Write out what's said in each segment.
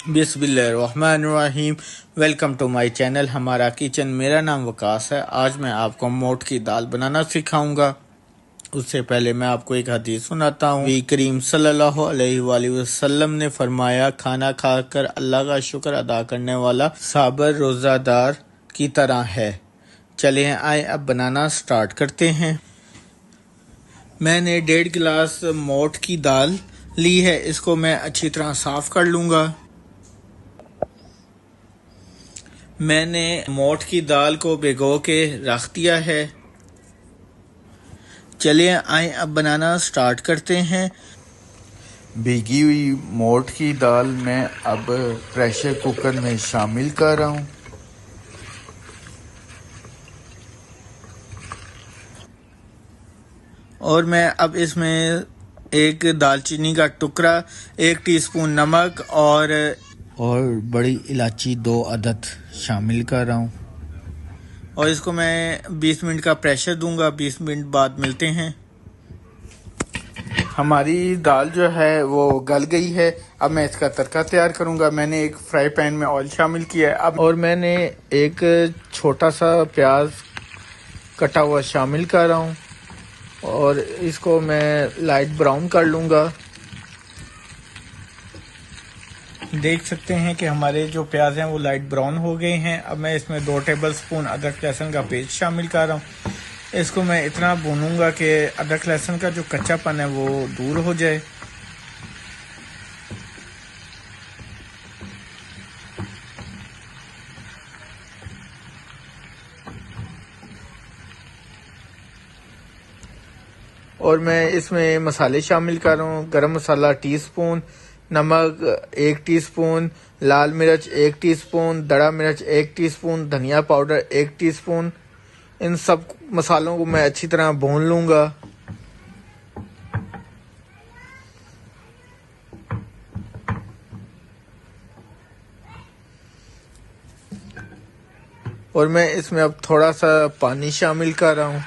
बिस्मिल्लाहिर्रहमानिर्रहीम। Welcome to my channel हमारा kitchen. मेरा नाम वकास है। आज मैं आपको मोठ की दाल बनाना सिखाऊंगा। उससे पहले मैं आपको एक हदीस सुनाता हूँ। नबी करीम सल्लल्लाहु अलैहि वसल्लम ने फरमाया, खाना खाकर अल्लाह का शुक्र अदा करने वाला साबर रोज़ादार की तरह है। चले आए अब बनाना स्टार्ट करते हैं। मैंने 1.5 गिलास मोठ की दाल ली है। इसको मैं अच्छी तरह साफ़ कर लूँगा। मैंने मोठ की दाल को भिगो के रख दिया है। चलिए आए अब बनाना स्टार्ट करते हैं। भीगी हुई मोठ की दाल मैं अब प्रेशर कुकर में शामिल कर रहा हूँ। और मैं अब इसमें एक दालचीनी का टुकड़ा, 1 टीस्पून नमक और बड़ी इलायची 2 अदद शामिल कर रहा हूँ। और इसको मैं 20 मिनट का प्रेशर दूंगा। 20 मिनट बाद मिलते हैं। हमारी दाल जो है वो गल गई है। अब मैं इसका तड़का तैयार करूँगा। मैंने एक फ्राई पैन में ऑयल शामिल किया है। और मैंने एक छोटा सा प्याज कटा हुआ शामिल कर रहा हूँ और इसको मैं लाइट ब्राउन कर लूँगा। देख सकते हैं कि हमारे जो प्याज हैं वो लाइट ब्राउन हो गए हैं। अब मैं इसमें 2 टेबलस्पून अदरक लहसुन का पेस्ट शामिल कर रहा हूँ। इसको मैं इतना भूनूंगा कि अदरक लहसुन का जो कच्चापन है वो दूर हो जाए। और मैं इसमें मसाले शामिल कर रहा हूँ। गरम मसाला टीस्पून, नमक 1 टीस्पून, लाल मिर्च 1 टीस्पून, दड़ा मिर्च 1 टीस्पून, धनिया पाउडर 1 टीस्पून। इन सब मसालों को मैं अच्छी तरह भून लूँगा। और मैं इसमें अब थोड़ा सा पानी शामिल कर रहा हूँ।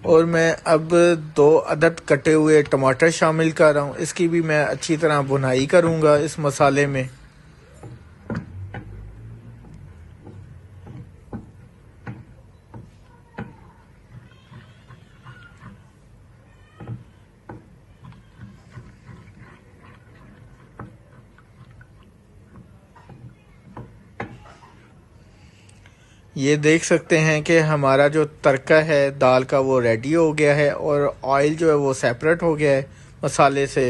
और मैं अब 2 अदद कटे हुए टमाटर शामिल कर रहा हूँ। इसकी भी मैं अच्छी तरह भुनाई करूँगा इस मसाले में। ये देख सकते हैं कि हमारा जो तड़का है दाल का वो रेडी हो गया है और ऑयल जो है वो सेपरेट हो गया है मसाले से।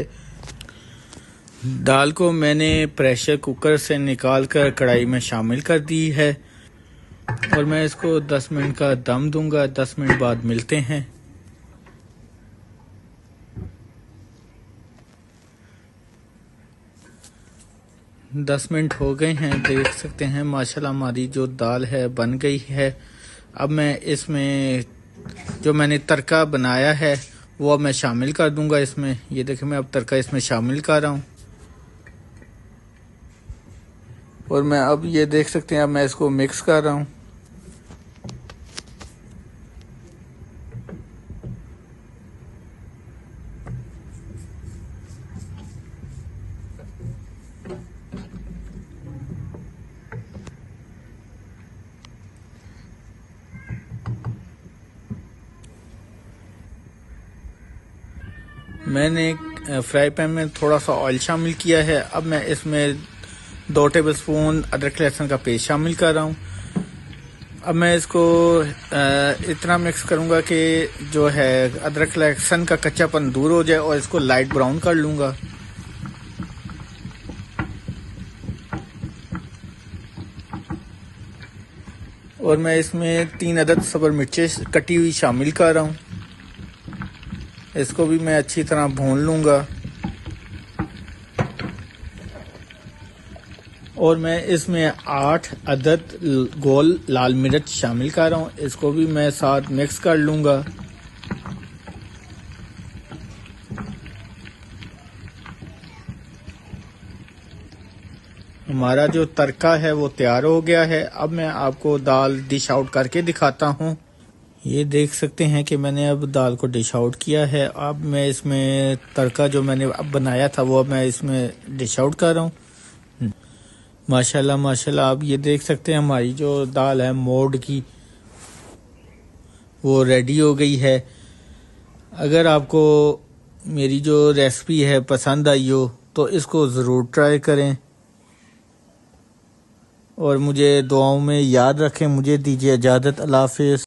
दाल को मैंने प्रेशर कुकर से निकाल कर कढ़ाई में शामिल कर दी है और मैं इसको 10 मिनट का दम दूंगा। 10 मिनट बाद मिलते हैं। 10 मिनट हो गए हैं। देख सकते हैं माशाल्लाह हमारी जो दाल है बन गई है। अब मैं इसमें जो मैंने तड़का बनाया है वो अब मैं शामिल कर दूंगा इसमें। ये देखिए मैं अब तड़का इसमें शामिल कर रहा हूँ। और मैं अब ये देख सकते हैं अब मैं इसको मिक्स कर रहा हूँ। मैंने फ्राई पैन में थोड़ा सा ऑयल शामिल किया है। अब मैं इसमें 2 टेबलस्पून अदरक लहसुन का पेस्ट शामिल कर रहा हूँ। अब मैं इसको इतना मिक्स करूँगा कि जो है अदरक लहसुन का कच्चापन दूर हो जाए और इसको लाइट ब्राउन कर लूँगा। और मैं इसमें 3 अदद सब्र मिर्चें कटी हुई शामिल कर रहा हूँ। इसको भी मैं अच्छी तरह भून लूँगा। और मैं इसमें 8 अदद गोल लाल मिर्च शामिल कर रहा हूँ। इसको भी मैं साथ मिक्स कर लूँगा। हमारा जो तड़का है वो तैयार हो गया है। अब मैं आपको दाल डिश आउट करके दिखाता हूँ। ये देख सकते हैं कि मैंने अब दाल को डिश आउट किया है। अब मैं इसमें तड़का जो मैंने अब बनाया था वो अब मैं इसमें डिश आउट कर रहा हूँ। माशाल्लाह माशाल्लाह, आप ये देख सकते हैं हमारी जो दाल है मोड की वो रेडी हो गई है। अगर आपको मेरी जो रेसिपी है पसंद आई हो तो इसको ज़रूर ट्राई करें और मुझे दुआओं में याद रखें। मुझे दीजिए इजाज़त। अल्लाह हाफ़िज़।